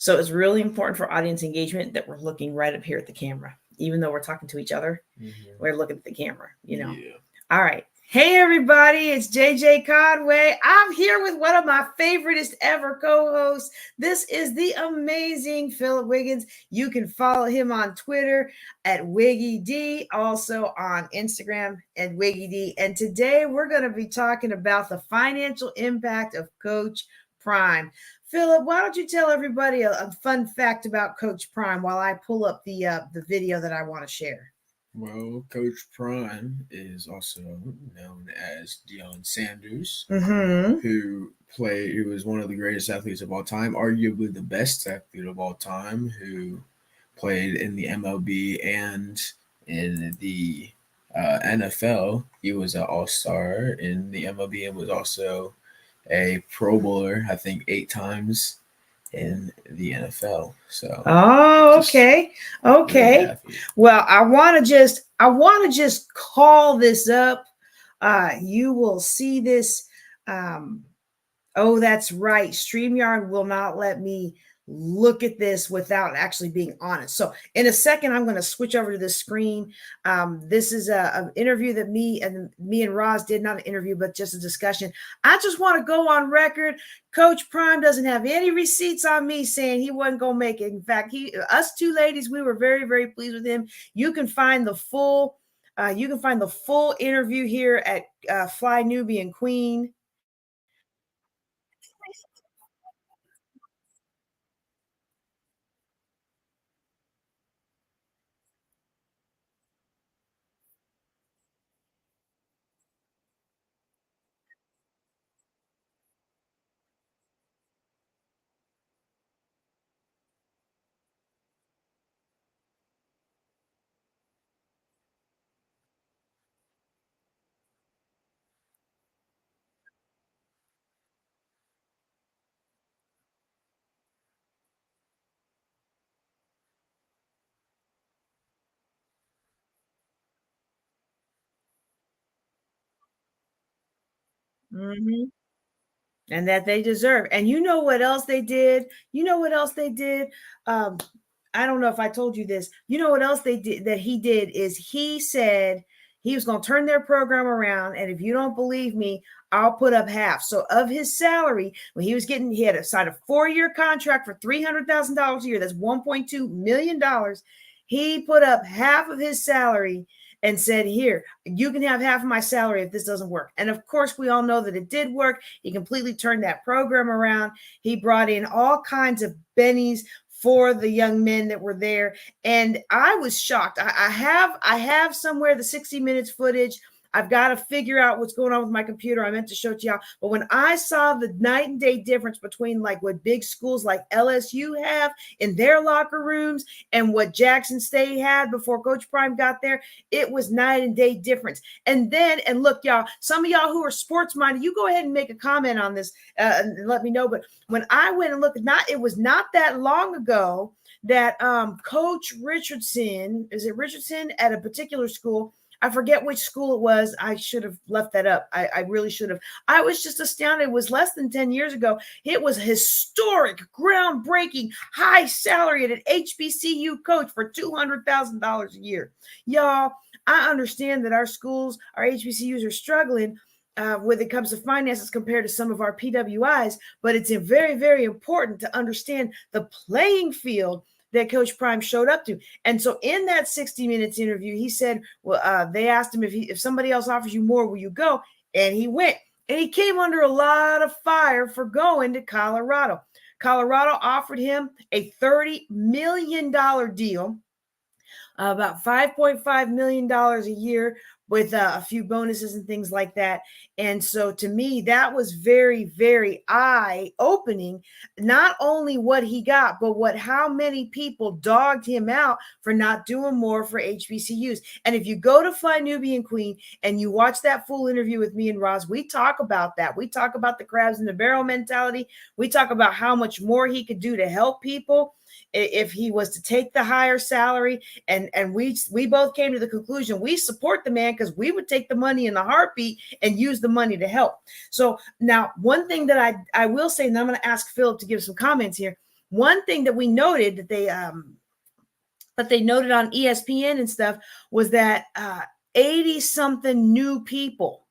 So it's really important for audience engagement that we're looking right up here at the camera. Even though we're talking to each other, we're looking at the camera, Yeah. All right. Hey, everybody. It's JJ Conway. I'm here with one of my favoriteest ever co-hosts. This is the amazing Philip Wiggins. You can follow him on Twitter at WiggyD, also on Instagram at WiggyD. And today we're going to be talking about the financial impact of Coach Prime. Philip, why don't you tell everybody a fun fact about Coach Prime while I pull up the video that I want to share? Well, Coach Prime is also known as Deion Sanders, Mm-hmm. who was one of the greatest athletes of all time, arguably the best athlete of all time, who played in the MLB and in the NFL. He was an all-star in the MLB and was also a Pro Bowler, I think 8 times in the NFL. So okay. Really well, I want to just call this up. You will see this. Oh, that's right. StreamYard will not let me look at this without actually being honest. So in a second, I'm going to switch over to the screen. This is an interview that me and Roz did, not an interview, but just a discussion. I just want to go on record. Coach Prime doesn't have any receipts on me saying he wasn't going to make it. In fact, us two ladies, we were very, very pleased with him. You can find the full interview here at Fly Nubian Queen. Mm-hmm. And that they deserve. And you know what else they did? I don't know if I told you this. You know what else he did is he said he was going to turn their program around. And if you don't believe me, I'll put up half. So of his salary, when he had to sign a 4-year contract for $300,000 a year. That's $1.2 million. He put up half of his salary and said, here, you can have half of my salary if this doesn't work. And of course, we all know that it did work. He completely turned that program around. He brought in all kinds of bennies for the young men that were there. And I was shocked. I have somewhere the 60 Minutes footage. I've got to figure out what's going on with my computer. I meant to show it to y'all. But when I saw the night and day difference between like what big schools like LSU have in their locker rooms and what Jackson State had before Coach Prime got there, it was night and day difference. And look, y'all, some of y'all who are sports minded, you go ahead and make a comment on this and let me know. But when I went and looked, it was not that long ago that Coach Richardson, is it Richardson at a particular school? I forget which school it was. I should have left that up. I really should have. I was just astounded. It was less than 10 years ago. It was historic, groundbreaking, high salary at an HBCU coach for $200,000 a year. Y'all, I understand that our schools, our HBCUs are struggling when it comes to finances compared to some of our PWIs, but it's very, very important to understand the playing field that Coach Prime showed up to. And so in that 60 Minutes interview, he said, well, they asked him if somebody else offers you more, will you go? And he went. And he came under a lot of fire for going to Colorado. Colorado offered him a $30 million deal, about $5.5 million a year with a few bonuses and things like that. And so to me, that was very, very eye-opening, not only what he got, but how many people dogged him out for not doing more for HBCUs. And if you go to Fly Nubian Queen and you watch that full interview with me and Roz, we talk about that. We talk about the crabs in the barrel mentality. We talk about how much more he could do to help people if he was to take the higher salary. And we both came to the conclusion we support the man because we would take the money in a heartbeat and use the money to help. So now one thing that I will say, and I'm going to ask Philip to give some comments here. one thing that we noted that they noted on ESPN and stuff was that 80 something new people,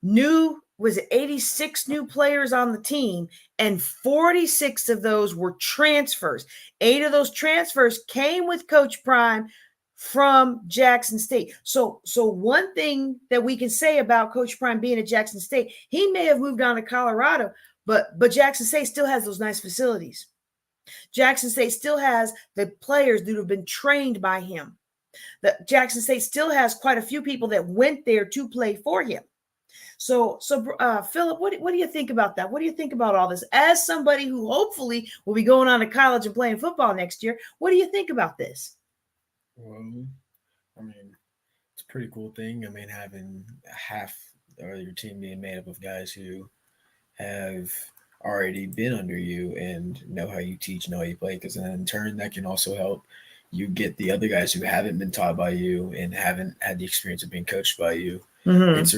was it 86 new players on the team, and 46 of those were transfers. 8 of those transfers came with Coach Prime from Jackson State. So one thing that we can say about Coach Prime being at Jackson State, he may have moved on to Colorado, but Jackson State still has those nice facilities. Jackson State still has the players that have been trained by him. Jackson State still has quite a few people that went there to play for him. So Philip, what do you think about that? What do you think about all this? As somebody who hopefully will be going on to college and playing football next year, what do you think about this? Well, I mean, it's a pretty cool thing. I mean, having half or your team being made up of guys who have already been under you and know how you teach, know how you play, because then in turn that can also help you get the other guys who haven't been taught by you and haven't had the experience of being coached by you. Mm-hmm. It's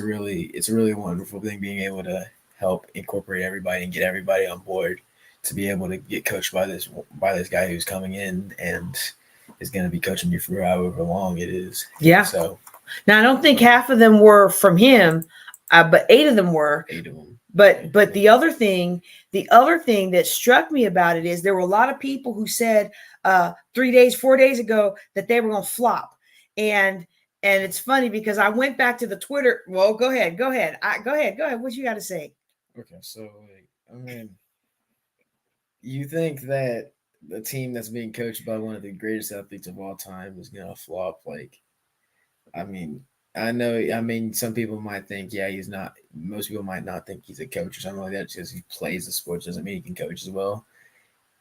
a really wonderful thing being able to help incorporate everybody and get everybody on board to be able to get coached by this guy who's coming in and is going to be coaching you for however long it is. Yeah. So now I don't think half of them were from him, but 8 of them were. 8 of them. But the other thing that struck me about it is there were a lot of people who said 4 days ago that they were going to flop. And it's funny because I went back to the Twitter. Well, go ahead. Go ahead. What you got to say? Okay. So, I mean, you think that the team that's being coached by one of the greatest athletes of all time is going to flop? Like, I mean, I know. I mean, some people might think, yeah, he's not. Most people might not think he's a coach or something like that. Just he plays the sports doesn't mean he can coach as well.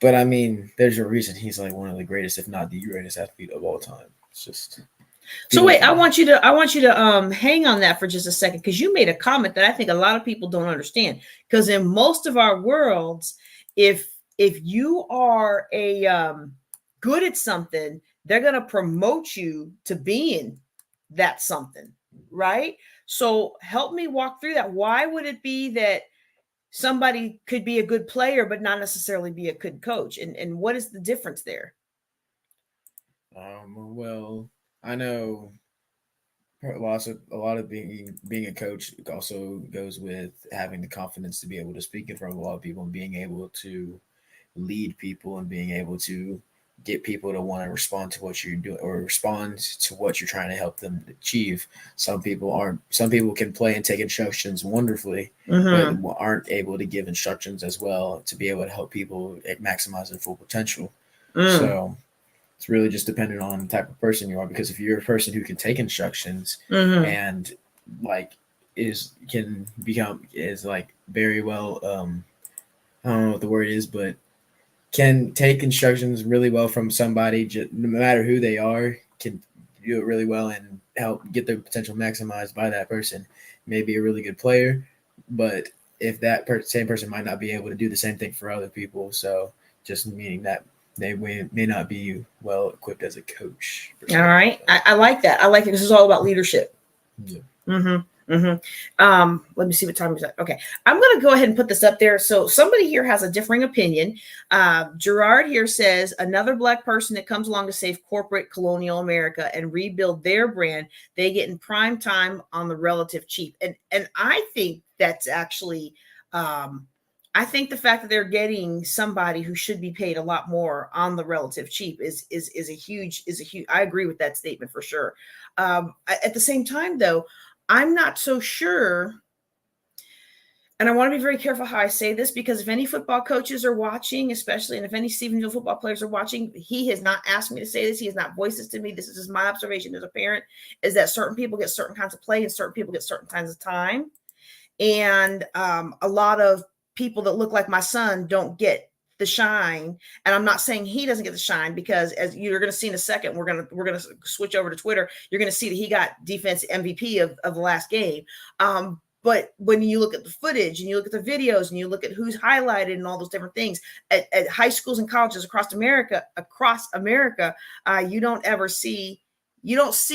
But I mean, there's a reason he's like one of the greatest, if not the greatest athlete of all time. It's just. So wait, I want you to hang on that for just a second, because you made a comment that I think a lot of people don't understand. Because in most of our worlds, if you are a good at something, they're going to promote you to being that something, right? So help me walk through that. Why would it be that somebody could be a good player but not necessarily be a good coach? And what is the difference there? Well, I know a lot of being a coach also goes with having the confidence to be able to speak in front of a lot of people and being able to lead people and being able to get people to want to respond to what you're doing or respond to what you're trying to help them achieve. Some people can play and take instructions wonderfully, mm-hmm. but aren't able to give instructions as well to be able to help people maximize their full potential. So it's really just dependent on the type of person you are, because if you're a person who can take instructions mm-hmm. and like can become very well, I don't know what the word is, but can take instructions really well from somebody, no matter who they are, can do it really well and help get their potential maximized by that person. Maybe a really good player, but if that same person might not be able to do the same thing for other people, so just meaning that they may not be well equipped as a coach. All right. I like that. I like it because it's all about leadership. Yeah. Mm-hmm. Mm-hmm. Let me see what time is that. Okay. I'm going to go ahead and put this up there. So somebody here has a differing opinion. Gerard here says another Black person that comes along to save corporate colonial America and rebuild their brand, they get in prime time on the relative cheap. And I think that's actually, I think the fact that they're getting somebody who should be paid a lot more on the relative cheap is a huge, I agree with that statement for sure. At the same time though, I'm not so sure, and I want to be very careful how I say this, because if any football coaches are watching, especially, and if any Stephenville football players are watching, he has not asked me to say this. He has not voiced this to me. This is just my observation as a parent, is that certain people get certain kinds of play and certain people get certain kinds of time. And a lot of people that look like my son don't get the shine. And I'm not saying he doesn't get the shine, because as you're going to see in a second, we're going to switch over to Twitter. You're going to see that he got defense MVP of the last game. But when you look at the footage and you look at the videos and you look at who's highlighted and all those different things at high schools and colleges across America, you don't see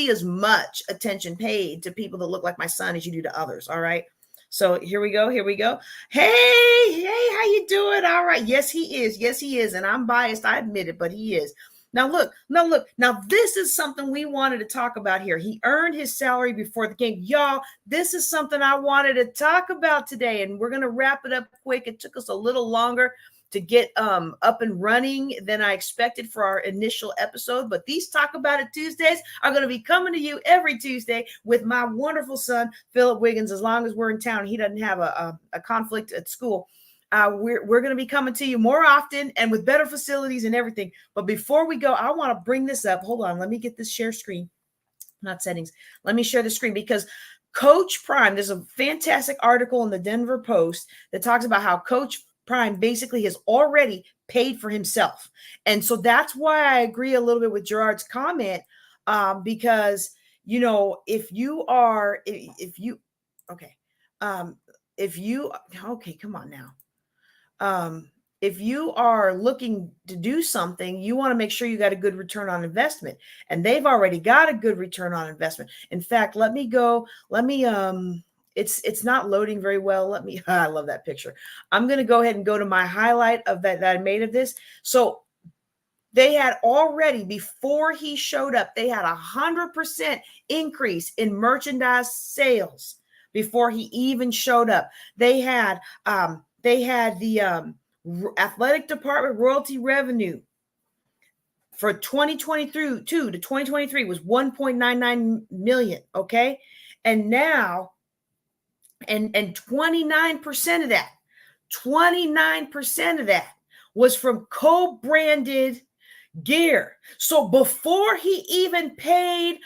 as much attention paid to people that look like my son as you do to others. All right. So here we go. Here we go. Hey, how you doing? All right. Yes, he is. Yes, he is. And I'm biased. I admit it, but he is. Now look. Now this is something we wanted to talk about here. He earned his salary before the game. Y'all, this is something I wanted to talk about today, and we're going to wrap it up quick. It took us a little longer to get up and running than I expected for our initial episode. But these Talk About It Tuesdays are going to be coming to you every Tuesday with my wonderful son, Philip Wiggins, as long as we're in town. He doesn't have a conflict at school. We're going to be coming to you more often and with better facilities and everything. But before we go, I want to bring this up. Hold on. Let me get this share screen. Not settings. Let me share the screen because Coach Prime, there's a fantastic article in the Denver Post that talks about how Coach Prime basically has already paid for himself. And so that's why I agree a little bit with Gerard's comment, because, you know, if you, come on now. If you are looking to do something, you want to make sure you got a good return on investment, and they've already got a good return on investment. In fact, it's not loading very well. I love that picture. I'm going to go ahead and go to my highlight of that I made of this. So they had already, before he showed up, they had 100% increase in merchandise sales before he even showed up. They had the athletic department royalty revenue for 2022 to 2023 was 1.99 million. Okay. And now, and 29% of that, 29% of that was from co-branded gear. So before he even played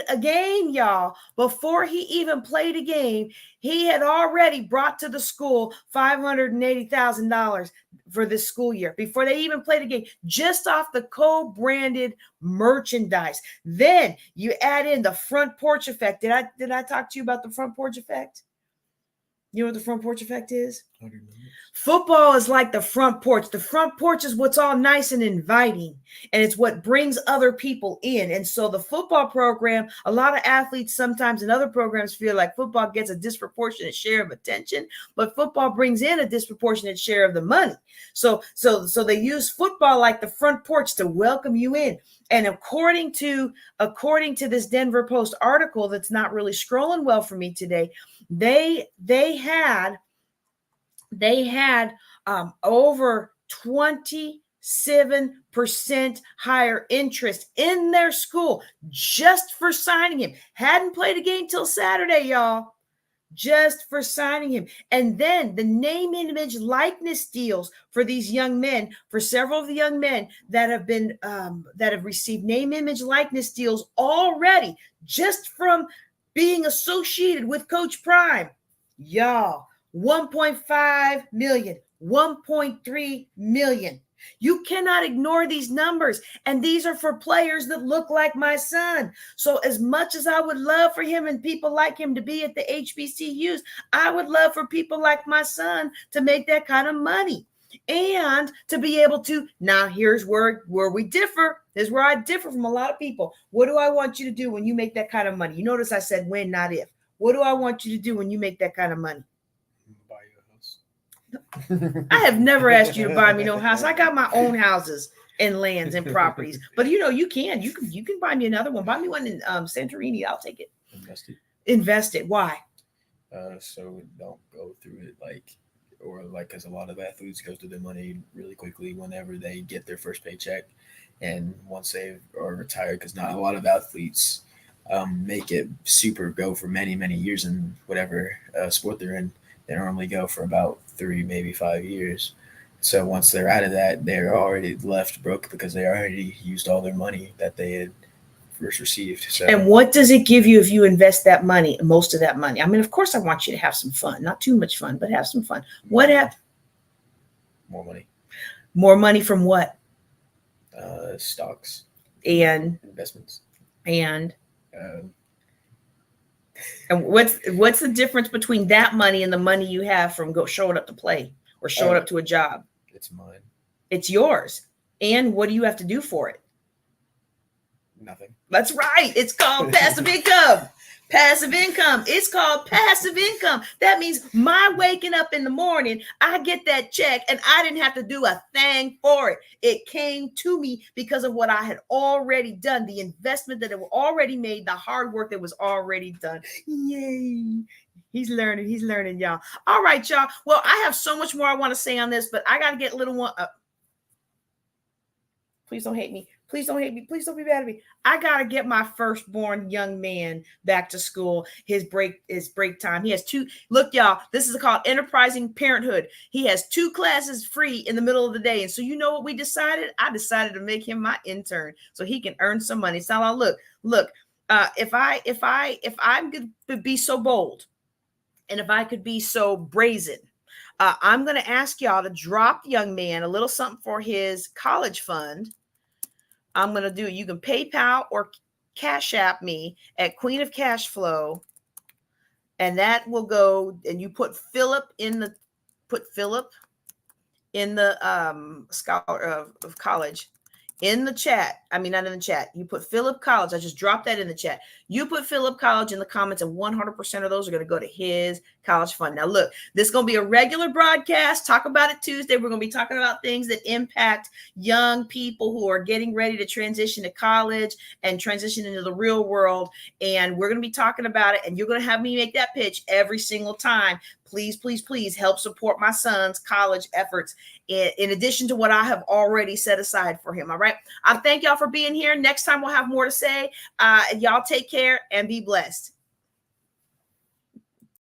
a game, y'all, before he even played a game, he had already brought to the school $580,000 for this school year before they even played a game, just off the co-branded merchandise. Then you add in the front porch effect. Did I talk to you about the front porch effect? You know what the front porch effect is? Football is like the front porch. The front porch is what's all nice and inviting, and it's what brings other people in. And so the football program, a lot of athletes sometimes in other programs feel like football gets a disproportionate share of attention, but football brings in a disproportionate share of the money. So they use football like the front porch to welcome you in. And according to this Denver Post article that's not really scrolling well for me today, they had over 27% higher interest in their school just for signing him. Hadn't played a game till Saturday, y'all. Just for signing him. And then the name, image, likeness deals for these young men, for several of the young men that have been that have received name, image, likeness deals already, just from being associated with Coach Prime. Y'all, 1.5 million, 1.3 million. You cannot ignore these numbers. And these are for players that look like my son. So as much as I would love for him and people like him to be at the HBCUs, I would love for people like my son to make that kind of money and to be able to. Now, here's where we differ. This is where I differ from a lot of people. What do I want you to do when you make that kind of money? You notice I said when, not if. What do I want you to do when you make that kind of money? Buy you a house. I have never asked you to buy me no house. I got my own houses and lands and properties. But you can buy me another one. Buy me one in Santorini. I'll take it. Invest it. Why? So it don't go through it because a lot of athletes go through their money really quickly whenever they get their first paycheck, and once they are retired, because not a lot of athletes make it go for many years in whatever sport they're in. They normally go for about 3, maybe 5 years. So once they're out of that, they're already left broke because they already used all their money that they had first received. So, and what does it give you if you invest that money, most of that money? I mean, of course, I want you to have some fun, not too much fun, but have some fun. What happened? More money. More money from what? Stocks and investments. And what's the difference between that money and the money you have from showing up to play or showing up to a job? It's mine. It's yours. And what do you have to do for it? Nothing. That's right. It's called passive income. Passive income. It's called passive income. That means my waking up in the morning, I get that check and I didn't have to do a thing for it. It came to me because of what I had already done, the investment that it already made, the hard work that was already done. Yay. He's learning, y'all. All right, y'all. Well, I have so much more I want to say on this, but I got to get little one up. Please don't hate me. Please don't hate me. Please don't be mad at me. I gotta get my firstborn young man back to school. His break time. He has two. Look, y'all, this is called enterprising parenthood. He has 2 classes free in the middle of the day. And so you know what we decided? I decided to make him my intern so he can earn some money. So now look, if I'm gonna be so bold and if I could be so brazen, I'm going to ask y'all to drop young man a little something for his college fund. I'm going to do, you can PayPal or Cash App me at Queen of Cash Flow. And that will go, and you put Philip in the scholar of college in the chat. I mean, not in the chat. You put Philip College. I just dropped that in the chat. You put Philip College in the comments, and 100% of those are going to go to his college fund. Now, look, this is going to be a regular broadcast. Talk about it Tuesday. We're going to be talking about things that impact young people who are getting ready to transition to college and transition into the real world. And we're going to be talking about it, and you're going to have me make that pitch every single time. Please, please, please help support my son's college efforts in addition to what I have already set aside for him. All right. I thank y'all for being here. Next time we'll have more to say. Y'all take care and be blessed.